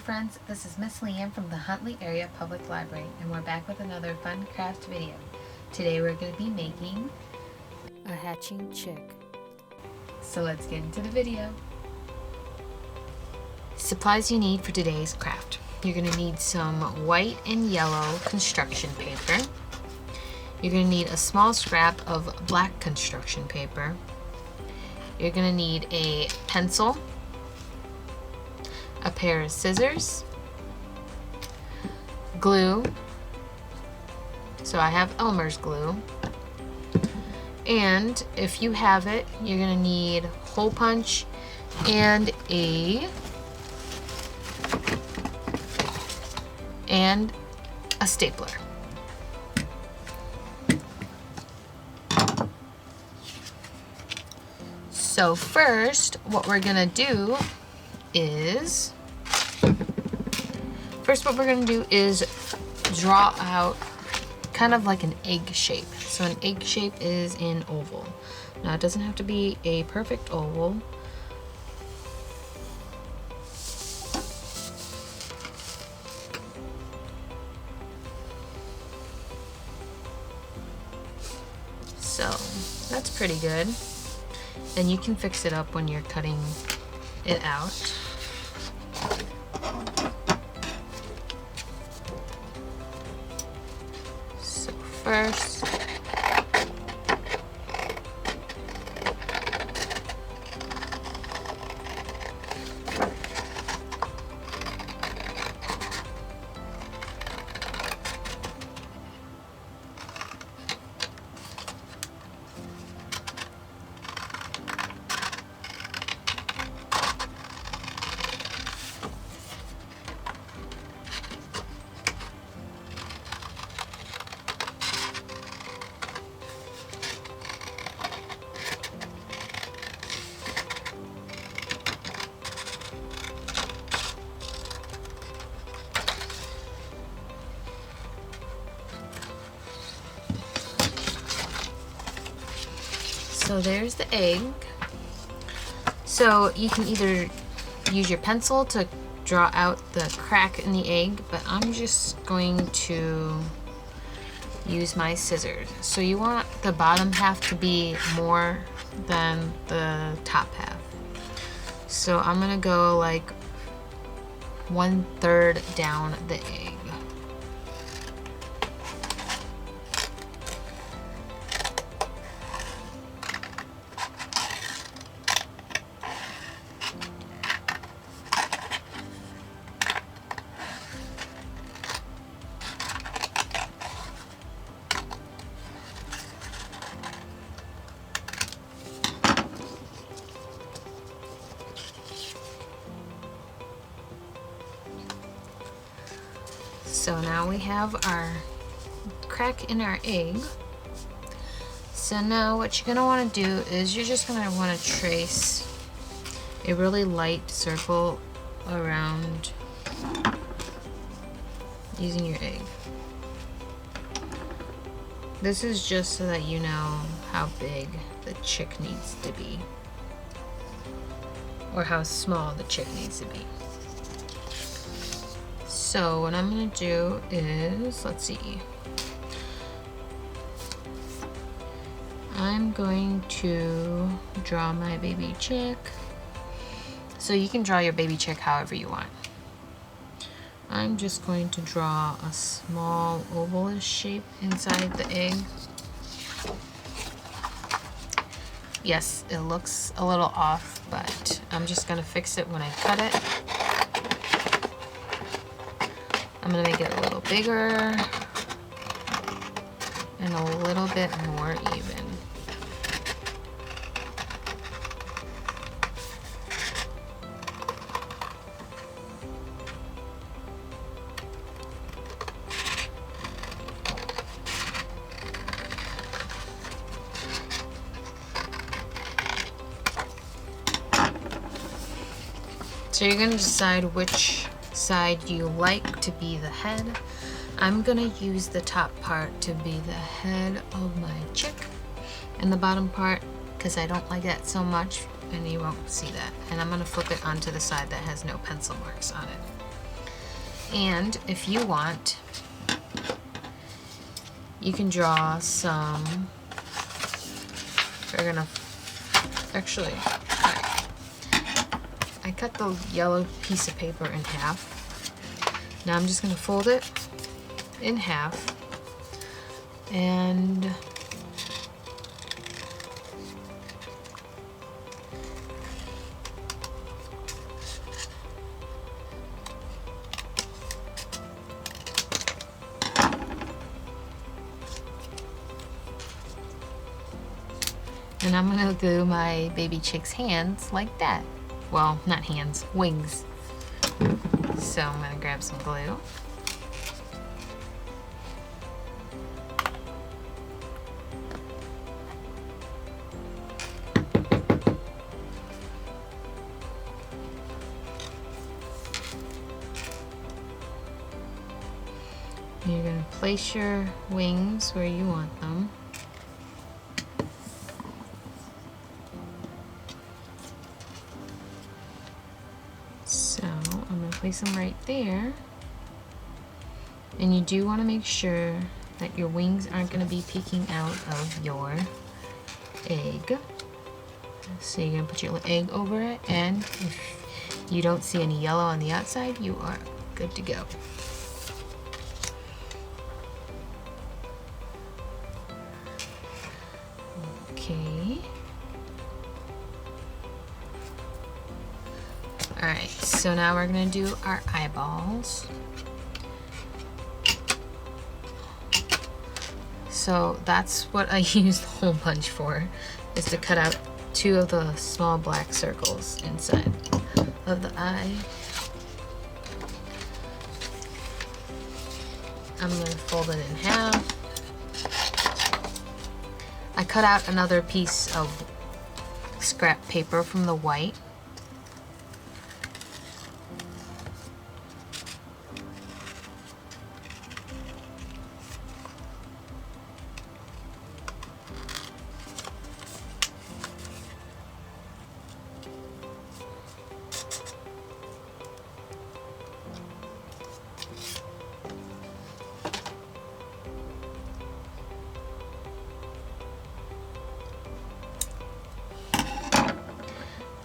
friends, this is Miss Leanne from the Huntley Area Public Library, and we're back with another fun craft video. Today we're going to be making a hatching chick. So let's get into the video. Supplies you need for today's craft. You're going to need some white and yellow construction paper. You're going to need a small scrap of black construction paper. You're going to need a pencil, a pair of scissors, glue, so I have Elmer's glue, and if you have it, you're going to need hole punch and a stapler. So first, what we're going to do is draw out kind of like an egg shape. So an egg shape is an oval. Now it doesn't have to be a perfect oval. So that's pretty good. And you can fix it up when you're cutting it out. So first, so there's the egg. So you can either use your pencil to draw out the crack in the egg, but I'm just going to use my scissors. So you want the bottom half to be more than the top half. So I'm gonna go like 1/3 down the egg. So now we have our crack in our egg. So now what you're gonna wanna do is you're just gonna wanna trace a really light circle around using your egg. This is just so that you know how big the chick needs to be, or how small the chick needs to be. So what I'm gonna do is, let's see, I'm going to draw my baby chick. So you can draw your baby chick however you want. I'm just going to draw a small ovalish shape inside the egg. Yes, it looks a little off, but I'm just gonna fix it when I cut it. I'm gonna make it a little bigger and a little bit more even. So you're gonna decide which side you like to be the head. I'm gonna use the top part to be the head of my chick, and the bottom part, because I don't like that so much, and you won't see that. And I'm gonna flip it onto the side that has no pencil marks on it. And if you want, you can draw some. We're gonna actually. I cut the yellow piece of paper in half. Now I'm just gonna fold it in half and I'm gonna glue my baby chick's hands like that. Well, not hands, wings. So I'm gonna grab some glue. You're gonna place your wings where you want them. So I'm gonna place them right there. And you do want to make sure that your wings aren't going to be peeking out of your egg. So you're going to put your egg over it, and if you don't see any yellow on the outside, you are good to go. Okay. Alright, so now we're going to do our eyeballs. So that's what I use the hole punch for, is to cut out 2 of the small black circles inside of the eye. I'm going to fold it in half. I cut out another piece of scrap paper from the white.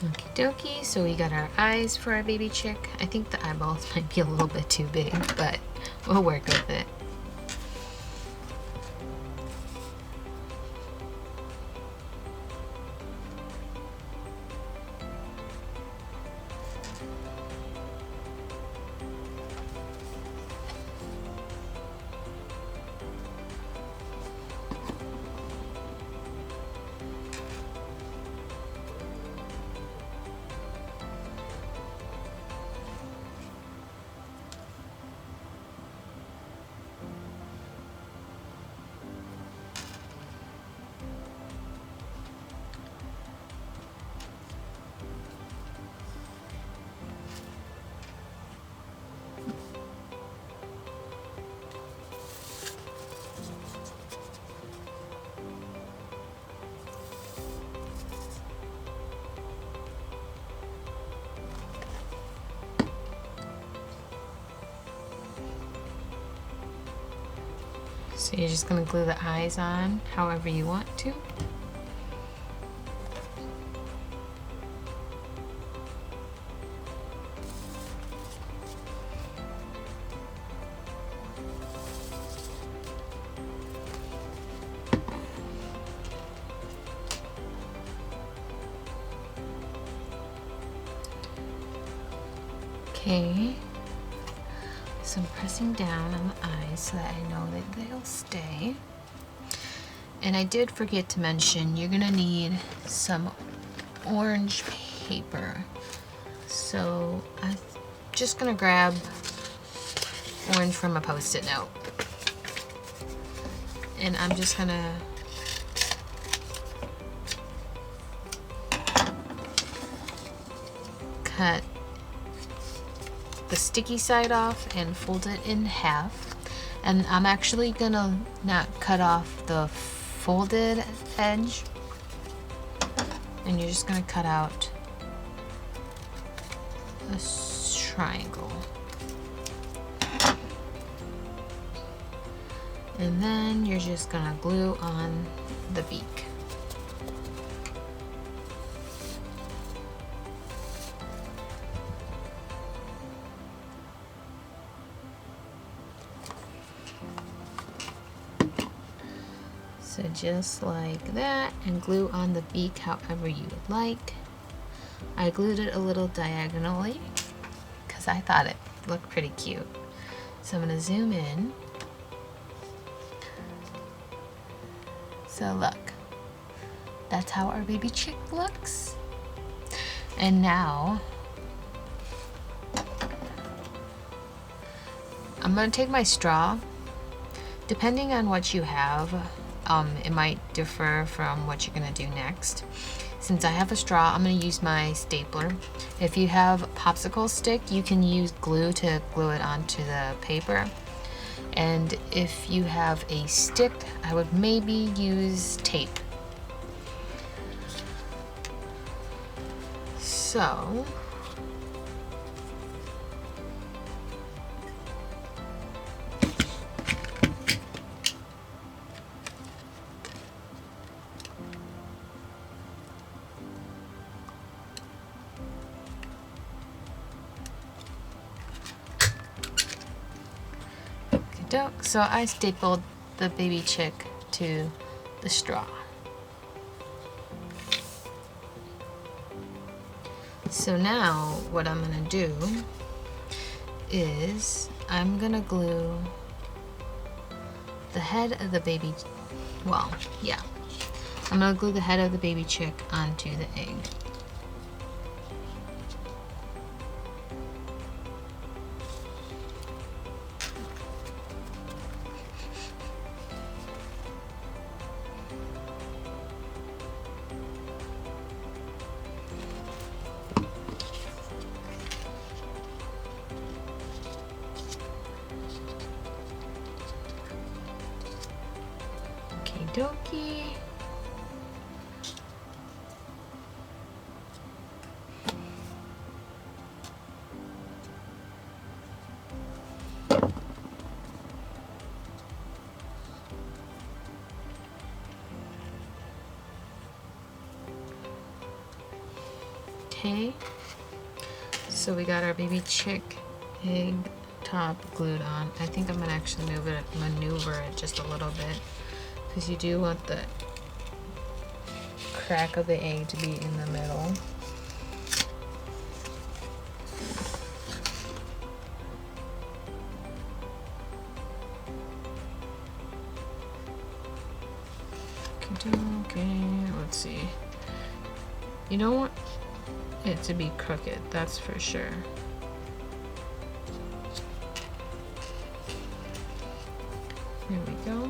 Okie dokie, so we got our eyes for our baby chick. I think the eyeballs might be a little bit too big, but we'll work with it. So you're just going to glue the eyes on however you want to. Okay. So I'm pressing down on the eyes so that I know that they'll stay. And I did forget to mention, you're gonna need some orange paper. So I'm just gonna grab orange from a Post-it note. And I'm just gonna cut the sticky side off and fold it in half. And I'm actually gonna not cut off the folded edge, and you're just gonna cut out a triangle. And then you're just gonna glue on the beak. So just like that, and glue on the beak however you would like. I glued it a little diagonally because I thought it looked pretty cute. So I'm gonna zoom in. So look, that's how our baby chick looks. And now I'm gonna take my straw. Depending on what you have, it might differ from what you're gonna do next. Since I have a straw, I'm gonna use my stapler. If you have a popsicle stick, you can use glue to glue it onto the paper. And if you have a stick, I would maybe use tape. So, so I stapled the baby chick to the straw. So now what I'm gonna do is I'm gonna glue the head of the baby, well, yeah. I'm gonna glue the head of the baby chick onto the egg. Dokie. Okay, so we got our baby chick egg top glued on. I think I'm gonna actually maneuver it just a little bit, because you do want the crack of the egg to be in the middle. Okay, let's see. You don't want it to be crooked, that's for sure. There we go.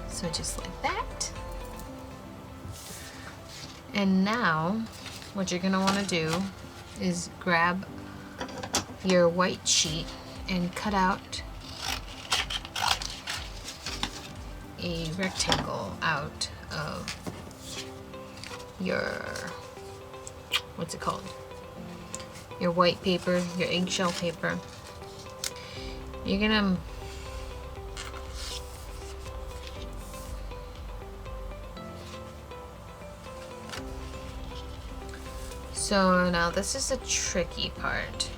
So just like that. And now what you're gonna wanna do is grab your white sheet and cut out a rectangle out of your, what's it called? Your white paper, your eggshell paper. You're gonna So now this is a tricky part.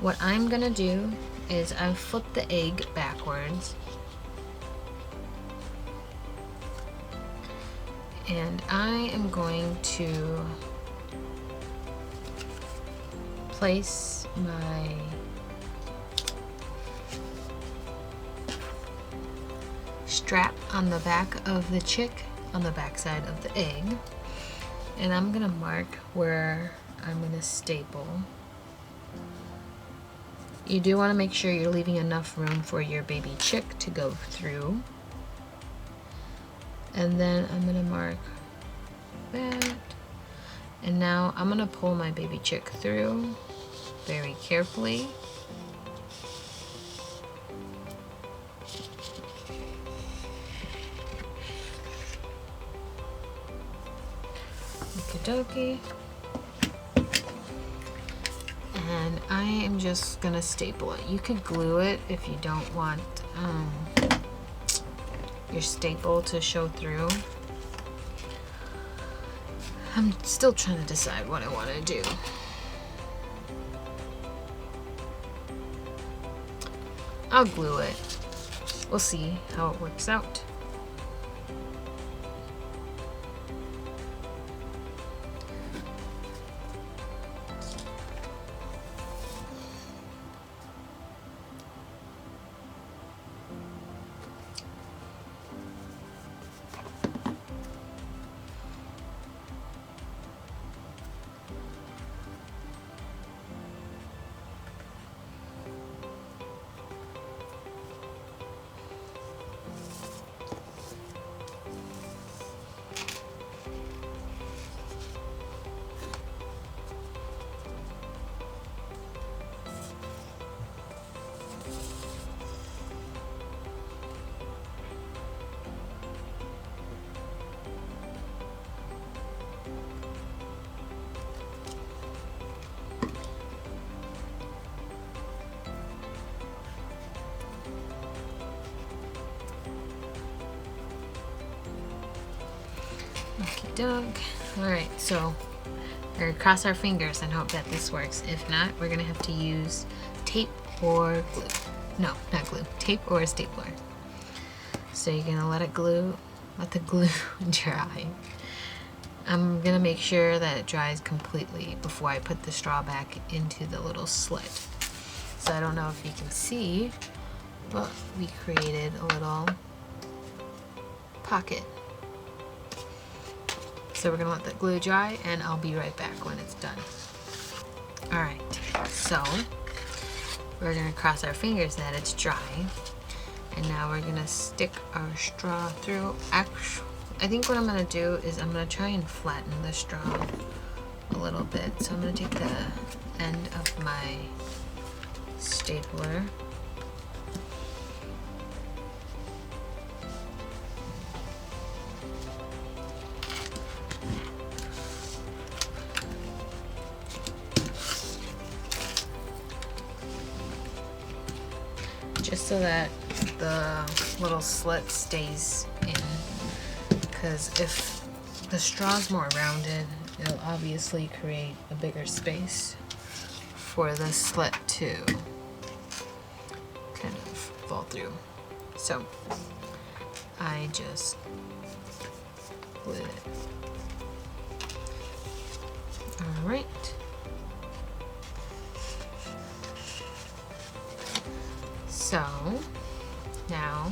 What I'm gonna do is I flip the egg backwards, and I am going to place my strap on the back of the chick, on the back side of the egg, and I'm gonna mark where I'm gonna staple. You do want to make sure you're leaving enough room for your baby chick to go through. And then I'm gonna mark that. And now I'm gonna pull my baby chick through very carefully. Okie dokie. And I am just gonna staple it. You could glue it if you don't want your staple to show through. I'm still trying to decide what I want to do. I'll glue it. We'll see how it works out. Okie doke. Alright, so we're gonna cross our fingers and hope that this works. If not, we're gonna have to use tape or glue. No, not glue. Tape or a stapler. So you're gonna let the glue dry. I'm gonna make sure that it dries completely before I put the straw back into the little slit. So I don't know if you can see, but we created a little pocket. So we're gonna let the glue dry and I'll be right back when it's done. Alright, so we're gonna cross our fingers that it's dry. And now we're gonna stick our straw through. Actually, I think what I'm gonna do is I'm gonna try and flatten the straw a little bit. So I'm gonna take the end of my stapler. Just so that the little slit stays in, because if the straw's more rounded, it'll obviously create a bigger space for the slit to kind of fall through. So I just glued it. All right. So now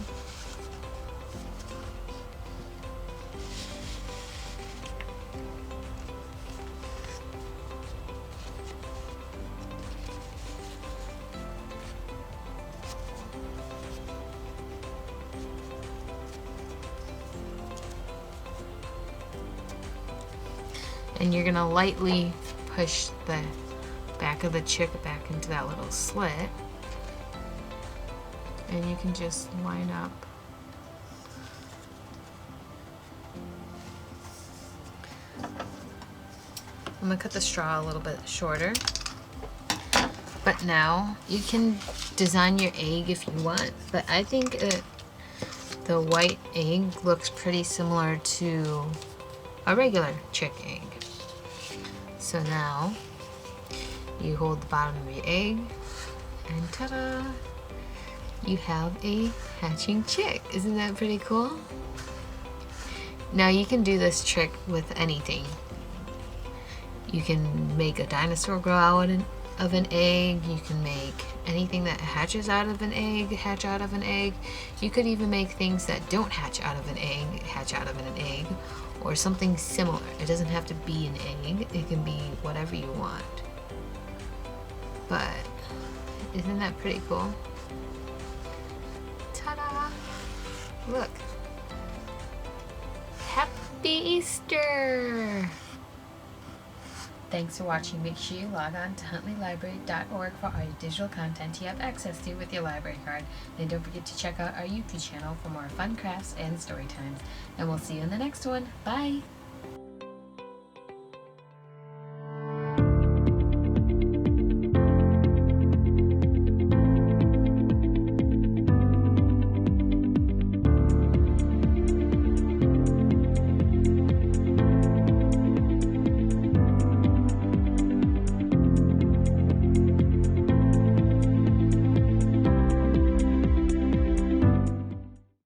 and you're gonna lightly push the back of the chick back into that little slit. And you can just line up I'm gonna cut the straw a little bit shorter. But now you can design your egg if you want, but I think the white egg looks pretty similar to a regular chick egg. So now you hold the bottom of your egg and ta-da! You have a hatching chick. Isn't that pretty cool? Now you can do this trick with anything. You can make a dinosaur grow out of an egg. You can make anything that hatches out of an egg hatch out of an egg. You could even make things that don't hatch out of an egg hatch out of an egg, or something similar. It doesn't have to be an egg. It can be whatever you want. But isn't that pretty cool? Ta-da! Look. Happy Easter! Thanks for watching. Make sure you log on to huntleylibrary.org for all your digital content you have access to with your library card. And don't forget to check out our YouTube channel for more fun crafts and story times. And we'll see you in the next one. Bye!